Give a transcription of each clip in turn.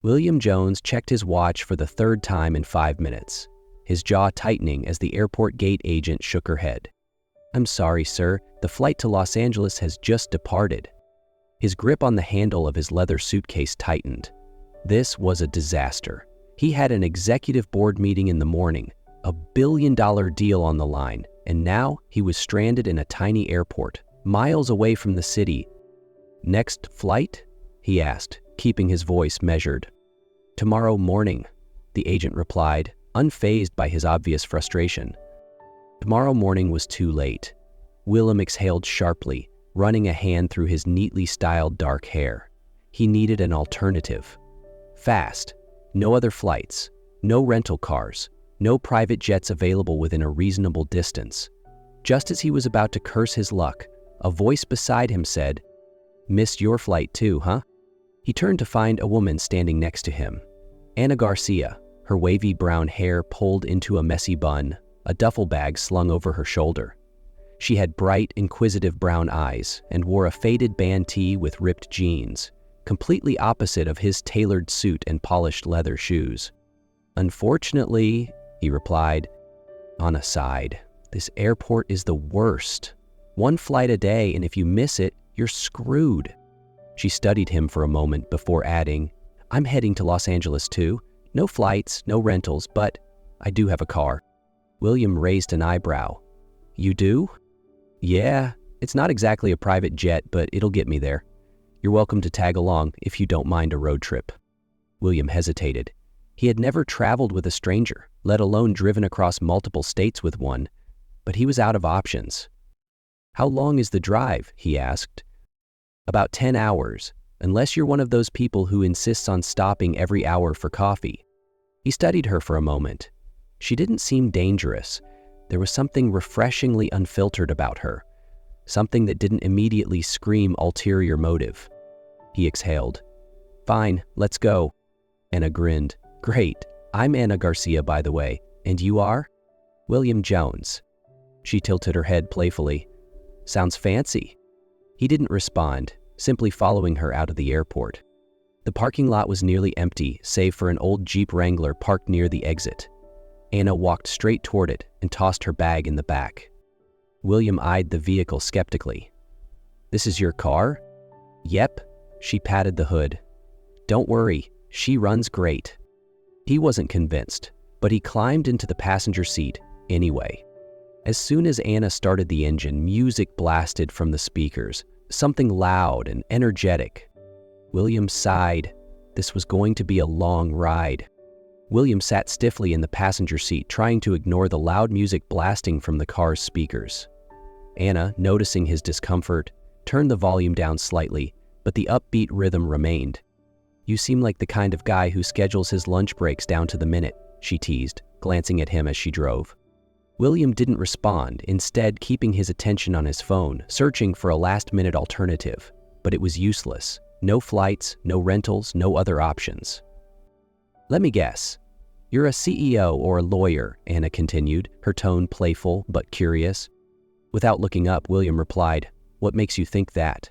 William Jones checked his watch for the third time in 5 minutes, his jaw tightening as the airport gate agent shook her head. "I'm sorry, sir, the flight to Los Angeles has just departed." His grip on the handle of his leather suitcase tightened. This was a disaster. He had an executive board meeting in the morning, a billion-dollar deal on the line, and now he was stranded in a tiny airport, miles away from the city. "Next flight?" he asked, keeping his voice measured. "Tomorrow morning," the agent replied, unfazed by his obvious frustration. Tomorrow morning was too late. Willem exhaled sharply, running a hand through his neatly styled dark hair. He needed an alternative. Fast. No other flights. No rental cars. No private jets available within a reasonable distance. Just as he was about to curse his luck, a voice beside him said, "Missed your flight too, huh?" He turned to find a woman standing next to him. Anna Garcia, her wavy brown hair pulled into a messy bun, a duffel bag slung over her shoulder. She had bright, inquisitive brown eyes and wore a faded band tee with ripped jeans, completely opposite of his tailored suit and polished leather shoes. "Unfortunately," he replied. Anna sighed. "This airport is the worst. One flight a day, and if you miss it, you're screwed." She studied him for a moment before adding, "I'm heading to Los Angeles too. No flights, no rentals, but I do have a car." William raised an eyebrow. "You do?" "Yeah, it's not exactly a private jet, but it'll get me there. You're welcome to tag along if you don't mind a road trip." William hesitated. He had never traveled with a stranger, let alone driven across multiple states with one, but he was out of options. "How long is the drive?" he asked. "About 10 hours, unless you're one of those people who insists on stopping every hour for coffee." He studied her for a moment. She didn't seem dangerous. There was something refreshingly unfiltered about her, something that didn't immediately scream ulterior motive. He exhaled. "Fine, let's go." Anna grinned. "Great. I'm Anna Garcia, by the way. And you are?" "William Jones." She tilted her head playfully. "Sounds fancy." He didn't respond, simply following her out of the airport. The parking lot was nearly empty, save for an old Jeep Wrangler parked near the exit. Anna walked straight toward it and tossed her bag in the back. William eyed the vehicle skeptically. "This is your car?" "Yep." She patted the hood. "Don't worry, she runs great." He wasn't convinced, but he climbed into the passenger seat anyway. As soon as Anna started the engine, music blasted from the speakers, something loud and energetic. William sighed. This was going to be a long ride. William sat stiffly in the passenger seat, trying to ignore the loud music blasting from the car's speakers. Anna, noticing his discomfort, turned the volume down slightly, but the upbeat rhythm remained. "You seem like the kind of guy who schedules his lunch breaks down to the minute," she teased, glancing at him as she drove. William didn't respond, instead keeping his attention on his phone, searching for a last-minute alternative. But it was useless. No flights, no rentals, no other options. "Let me guess. You're a CEO or a lawyer," Anna continued, her tone playful but curious. Without looking up, William replied, "What makes you think that?"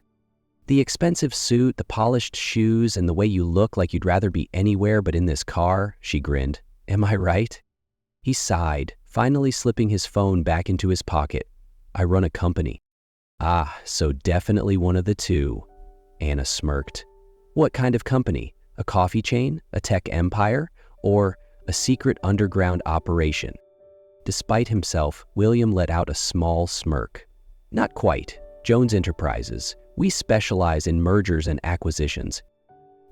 "The expensive suit, the polished shoes, and the way you look like you'd rather be anywhere but in this car," she grinned. "Am I right?" He sighed, finally slipping his phone back into his pocket. "I run a company." "Ah, so definitely one of the two," Anna smirked. "What kind of company? A coffee chain? A tech empire? Or a secret underground operation?" Despite himself, William let out a small smirk. "Not quite. Jones Enterprises. We specialize in mergers and acquisitions."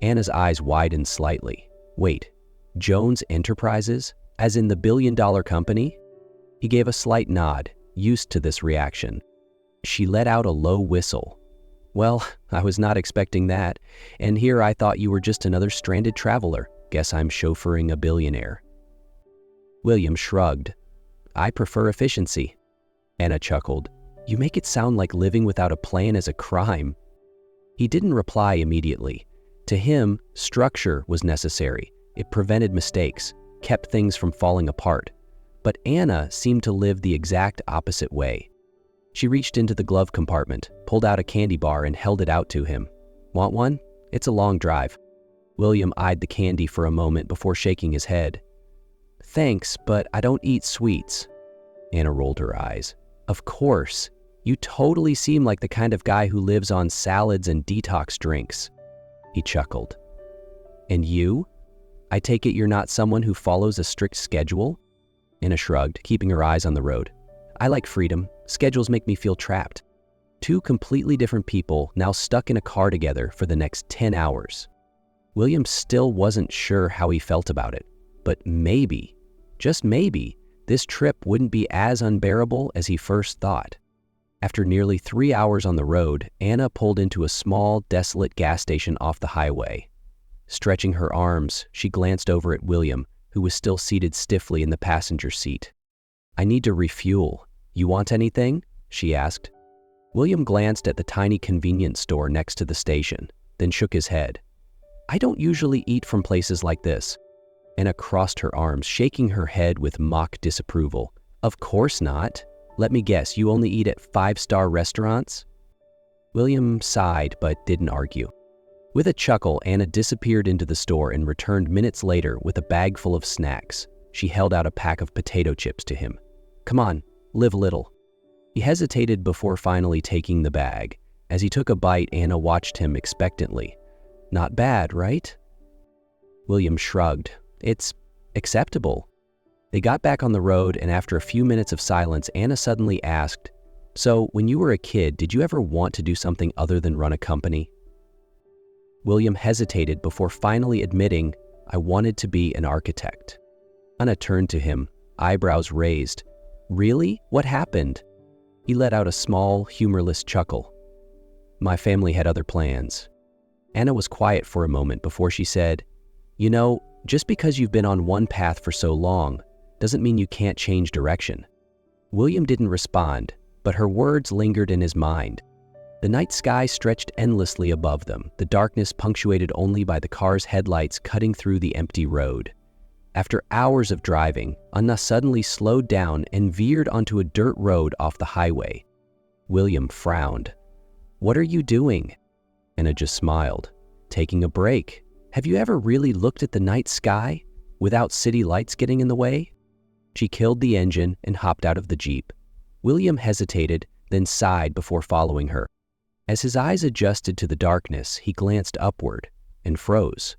Anna's eyes widened slightly. "Wait, Jones Enterprises? As in the billion-dollar company?" He gave a slight nod, used to this reaction. She let out a low whistle. "Well, I was not expecting that, and here I thought you were just another stranded traveler. Guess I'm chauffeuring a billionaire." William shrugged. "I prefer efficiency." Anna chuckled. "You make it sound like living without a plan is a crime." He didn't reply immediately. To him, structure was necessary. It prevented mistakes, kept things from falling apart. But Anna seemed to live the exact opposite way. She reached into the glove compartment, pulled out a candy bar and held it out to him. "Want one? It's a long drive." William eyed the candy for a moment before shaking his head. "Thanks, but I don't eat sweets." Anna rolled her eyes. "Of course. You totally seem like the kind of guy who lives on salads and detox drinks." He chuckled. "And you? I take it you're not someone who follows a strict schedule?" Anna shrugged, keeping her eyes on the road. "I like freedom. Schedules make me feel trapped." Two completely different people now stuck in a car together for the next 10 hours. William still wasn't sure how he felt about it, but maybe, just maybe, this trip wouldn't be as unbearable as he first thought. After nearly 3 hours on the road, Anna pulled into a small, desolate gas station off the highway. Stretching her arms, she glanced over at William, who was still seated stiffly in the passenger seat. "I need to refuel. You want anything?" she asked. William glanced at the tiny convenience store next to the station, then shook his head. "I don't usually eat from places like this." Anna crossed her arms, shaking her head with mock disapproval. "Of course not. Let me guess, you only eat at 5-star restaurants?" William sighed but didn't argue. With a chuckle, Anna disappeared into the store and returned minutes later with a bag full of snacks. She held out a pack of potato chips to him. "Come on, live a little." He hesitated before finally taking the bag. As he took a bite, Anna watched him expectantly. "Not bad, right?" William shrugged. "It's acceptable." They got back on the road, and after a few minutes of silence, Anna suddenly asked, "So, when you were a kid, did you ever want to do something other than run a company?" William hesitated before finally admitting, "I wanted to be an architect." Anna turned to him, eyebrows raised. "Really? What happened?" He let out a small, humorless chuckle. "My family had other plans." Anna was quiet for a moment before she said, "You know, just because you've been on one path for so long doesn't mean you can't change direction." William didn't respond, but her words lingered in his mind. The night sky stretched endlessly above them, the darkness punctuated only by the car's headlights cutting through the empty road. After hours of driving, Anna suddenly slowed down and veered onto a dirt road off the highway. William frowned. "What are you doing?" Anna just smiled. "Taking a break. Have you ever really looked at the night sky without city lights getting in the way?" She killed the engine and hopped out of the Jeep. William hesitated, then sighed before following her. As his eyes adjusted to the darkness, he glanced upward and froze.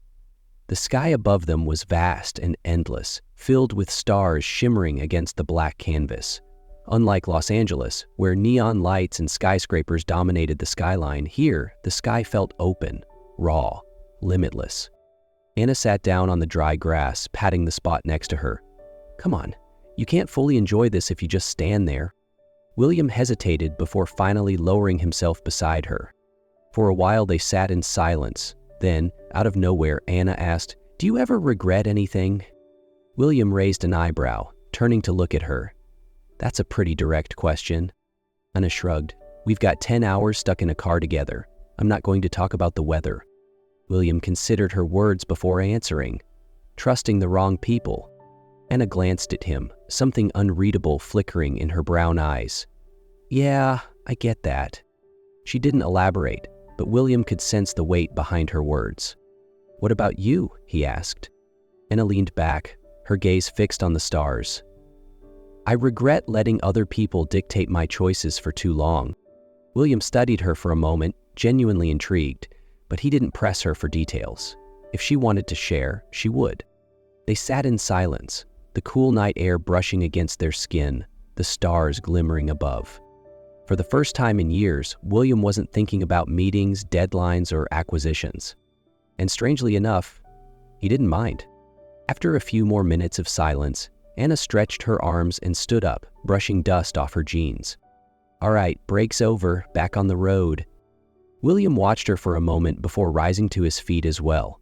The sky above them was vast and endless, filled with stars shimmering against the black canvas. Unlike Los Angeles, where neon lights and skyscrapers dominated the skyline, here the sky felt open, raw, limitless. Anna sat down on the dry grass, patting the spot next to her. "Come on, you can't fully enjoy this if you just stand there." William hesitated before finally lowering himself beside her. For a while they sat in silence. Then, out of nowhere, Anna asked, "Do you ever regret anything?" William raised an eyebrow, turning to look at her. "That's a pretty direct question." Anna shrugged. "We've got 10 hours stuck in a car together. I'm not going to talk about the weather." William considered her words before answering. "Trusting the wrong people." Anna glanced at him, something unreadable flickering in her brown eyes. "Yeah, I get that." She didn't elaborate, but William could sense the weight behind her words. "What about you?" he asked. Anna leaned back, her gaze fixed on the stars. "I regret letting other people dictate my choices for too long." William studied her for a moment, genuinely intrigued, but he didn't press her for details. If she wanted to share, she would. They sat in silence, the cool night air brushing against their skin, the stars glimmering above. For the first time in years, William wasn't thinking about meetings, deadlines, or acquisitions. And strangely enough, he didn't mind. After a few more minutes of silence, Anna stretched her arms and stood up, brushing dust off her jeans. "All right, break's over, back on the road." William watched her for a moment before rising to his feet as well.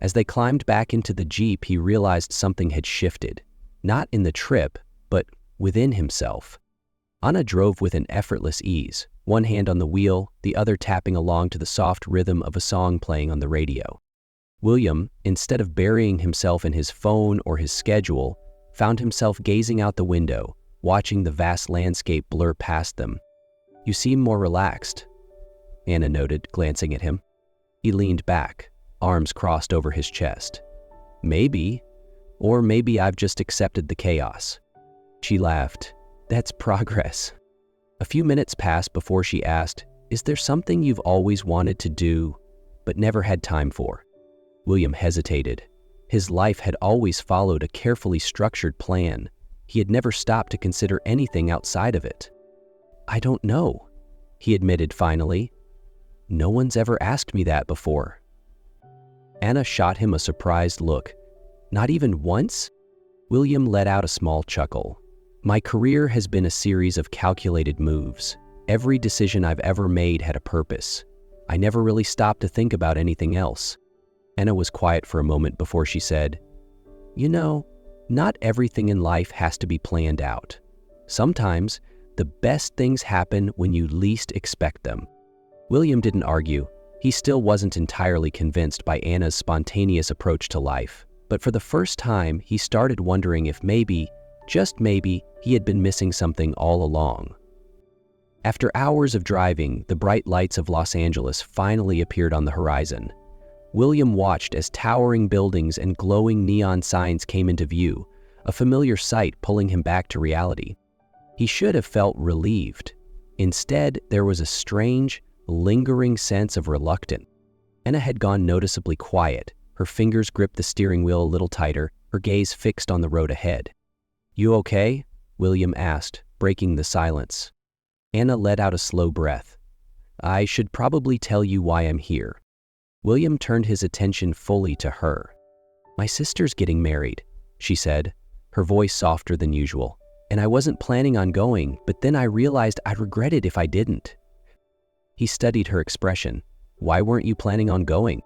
As they climbed back into the Jeep, he realized something had shifted, not in the trip, but within himself. Anna drove with an effortless ease, one hand on the wheel, the other tapping along to the soft rhythm of a song playing on the radio. William, instead of burying himself in his phone or his schedule, found himself gazing out the window, watching the vast landscape blur past them. "You seem more relaxed," Anna noted, glancing at him. He leaned back, arms crossed over his chest. Maybe, or maybe I've just accepted the chaos. She laughed. That's progress. A few minutes passed before she asked, is there something you've always wanted to do, but never had time for? William hesitated. His life had always followed a carefully structured plan. He had never stopped to consider anything outside of it. I don't know, he admitted finally. No one's ever asked me that before. Anna shot him a surprised look. Not even once? William let out a small chuckle. My career has been a series of calculated moves. Every decision I've ever made had a purpose. I never really stopped to think about anything else. Anna was quiet for a moment before she said, you know, not everything in life has to be planned out. Sometimes, the best things happen when you least expect them. William didn't argue. He still wasn't entirely convinced by Anna's spontaneous approach to life, but for the first time, he started wondering if maybe, just maybe, he had been missing something all along. After hours of driving, the bright lights of Los Angeles finally appeared on the horizon. William watched as towering buildings and glowing neon signs came into view, a familiar sight pulling him back to reality. He should have felt relieved. Instead, there was a strange, lingering sense of reluctance. Anna had gone noticeably quiet. Her fingers gripped the steering wheel a little tighter, her gaze fixed on the road ahead. You okay? William asked, breaking the silence. Anna let out a slow breath. I should probably tell you why I'm here. William turned his attention fully to her. My sister's getting married, she said, her voice softer than usual. And I wasn't planning on going, but then I realized I'd regret it if I didn't. He studied her expression. Why weren't you planning on going?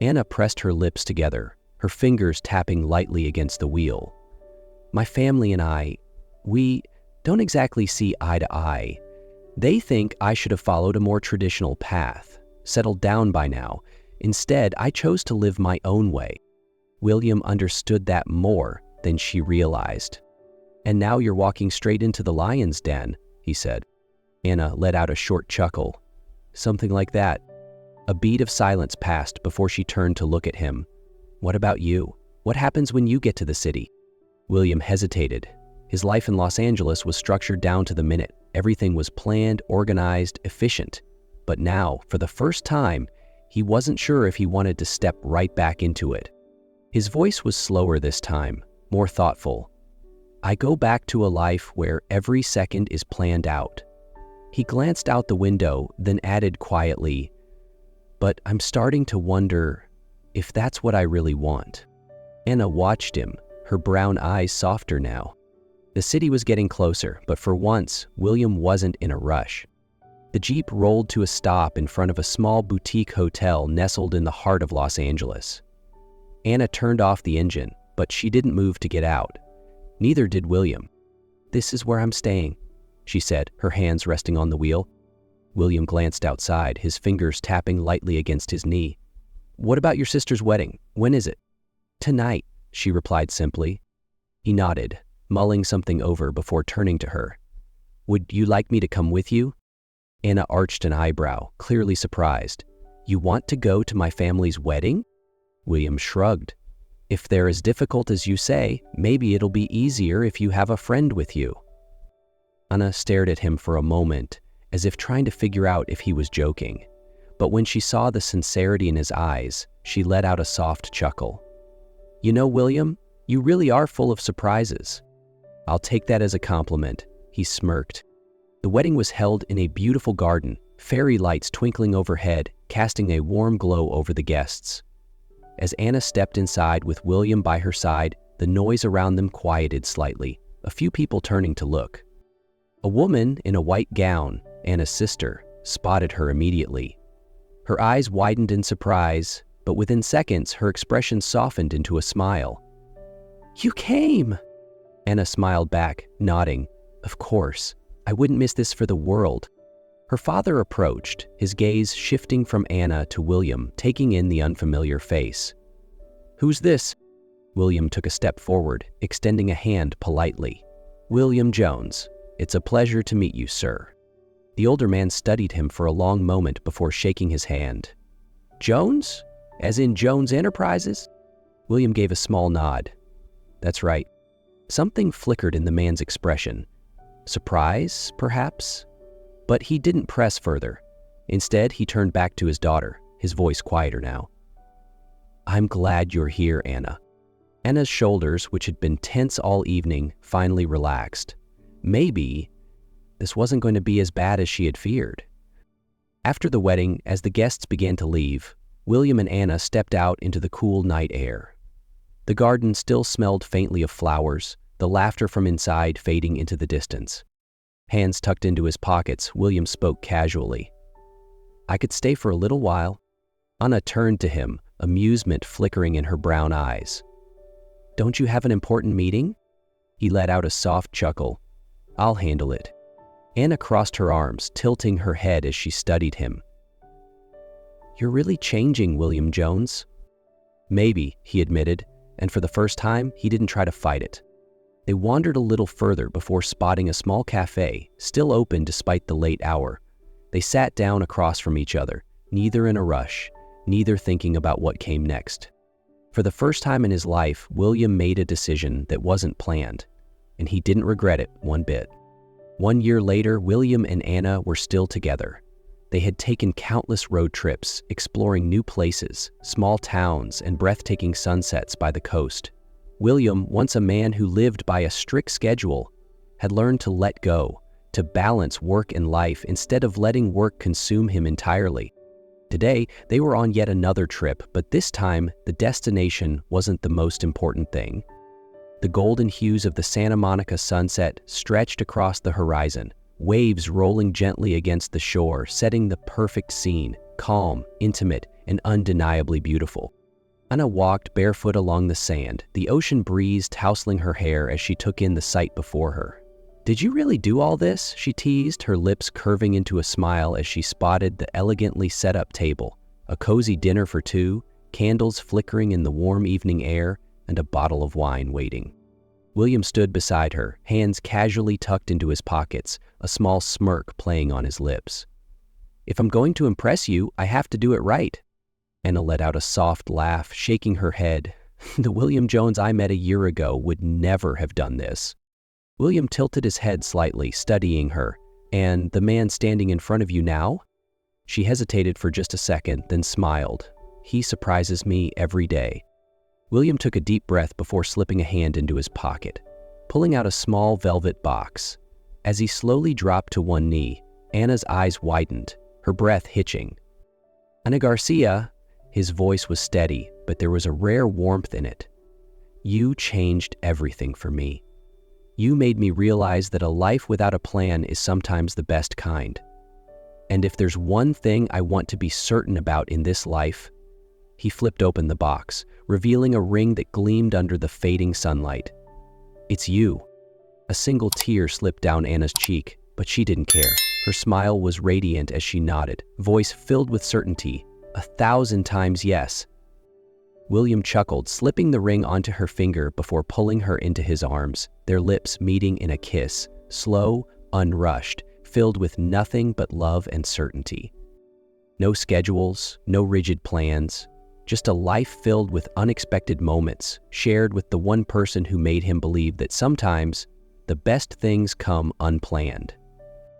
Anna pressed her lips together, her fingers tapping lightly against the wheel. My family and I, we don't exactly see eye to eye. They think I should have followed a more traditional path, settled down by now. Instead, I chose to live my own way. William understood that more than she realized. And now you're walking straight into the lion's den, he said. Anna let out a short chuckle. Something like that. A beat of silence passed before she turned to look at him. What about you? What happens when you get to the city? William hesitated. His life in Los Angeles was structured down to the minute. Everything was planned, organized, efficient. But now, for the first time, he wasn't sure if he wanted to step right back into it. His voice was slower this time, more thoughtful. I go back to a life where every second is planned out. He glanced out the window, then added quietly, but I'm starting to wonder if that's what I really want. Anna watched him, her brown eyes softer now. The city was getting closer, but for once, William wasn't in a rush. The Jeep rolled to a stop in front of a small boutique hotel nestled in the heart of Los Angeles. Anna turned off the engine, but she didn't move to get out. Neither did William. This is where I'm staying, she said, her hands resting on the wheel. William glanced outside, his fingers tapping lightly against his knee. What about your sister's wedding? When is it? Tonight, she replied simply. He nodded, mulling something over before turning to her. Would you like me to come with you? Anna arched an eyebrow, clearly surprised. You want to go to my family's wedding? William shrugged. If they're as difficult as you say, maybe it'll be easier if you have a friend with you. Anna stared at him for a moment, as if trying to figure out if he was joking. But when she saw the sincerity in his eyes, she let out a soft chuckle. You know, William, you really are full of surprises. I'll take that as a compliment, he smirked. The wedding was held in a beautiful garden, fairy lights twinkling overhead, casting a warm glow over the guests. As Anna stepped inside with William by her side, the noise around them quieted slightly, a few people turning to look. A woman in a white gown, Anna's sister, spotted her immediately. Her eyes widened in surprise, but within seconds her expression softened into a smile. You came! Anna smiled back, nodding. Of course. I wouldn't miss this for the world. Her father approached, his gaze shifting from Anna to William, taking in the unfamiliar face. Who's this? William took a step forward, extending a hand politely. William Jones. It's a pleasure to meet you, sir. The older man studied him for a long moment before shaking his hand. Jones? As in Jones Enterprises? William gave a small nod. That's right. Something flickered in the man's expression. Surprise, perhaps? But he didn't press further. Instead, he turned back to his daughter, his voice quieter now. I'm glad you're here, Anna. Anna's shoulders, which had been tense all evening, finally relaxed. Maybe this wasn't going to be as bad as she had feared. After the wedding, as the guests began to leave, William and Anna stepped out into the cool night air. The garden still smelled faintly of flowers, the laughter from inside fading into the distance. Hands tucked into his pockets, William spoke casually. I could stay for a little while. Anna turned to him, amusement flickering in her brown eyes. Don't you have an important meeting? He let out a soft chuckle. I'll handle it. Anna crossed her arms, tilting her head as she studied him. You're really changing, William Jones. Maybe, he admitted, and for the first time, he didn't try to fight it. They wandered a little further before spotting a small cafe, still open despite the late hour. They sat down across from each other, neither in a rush, neither thinking about what came next. For the first time in his life, William made a decision that wasn't planned, and he didn't regret it one bit. 1 year later, William and Anna were still together. They had taken countless road trips, exploring new places, small towns, and breathtaking sunsets by the coast. William, once a man who lived by a strict schedule, had learned to let go, to balance work and life instead of letting work consume him entirely. Today, they were on yet another trip, but this time, the destination wasn't the most important thing. The golden hues of the Santa Monica sunset stretched across the horizon, waves rolling gently against the shore, setting the perfect scene, calm, intimate, and undeniably beautiful. Anna walked barefoot along the sand, the ocean breeze tousling her hair as she took in the sight before her. Did you really do all this? She teased, her lips curving into a smile as she spotted the elegantly set-up table, a cozy dinner for two, candles flickering in the warm evening air, and a bottle of wine waiting. William stood beside her, hands casually tucked into his pockets, a small smirk playing on his lips. If I'm going to impress you, I have to do it right. Anna let out a soft laugh, shaking her head. The William Jones I met a year ago would never have done this. William tilted his head slightly, studying her. And the man standing in front of you now? She hesitated for just a second, then smiled. He surprises me every day. William took a deep breath before slipping a hand into his pocket, pulling out a small velvet box. As he slowly dropped to one knee, Anna's eyes widened, her breath hitching. Anna Garcia, his voice was steady, but there was a rare warmth in it. You changed everything for me. You made me realize that a life without a plan is sometimes the best kind. And if there's one thing I want to be certain about in this life, he flipped open the box, revealing a ring that gleamed under the fading sunlight. It's you. A single tear slipped down Anna's cheek, but she didn't care. Her smile was radiant as she nodded, voice filled with certainty. 1,000 times yes. William chuckled, slipping the ring onto her finger before pulling her into his arms, their lips meeting in a kiss, slow, unrushed, filled with nothing but love and certainty. No schedules, no rigid plans, just a life filled with unexpected moments, shared with the one person who made him believe that sometimes the best things come unplanned.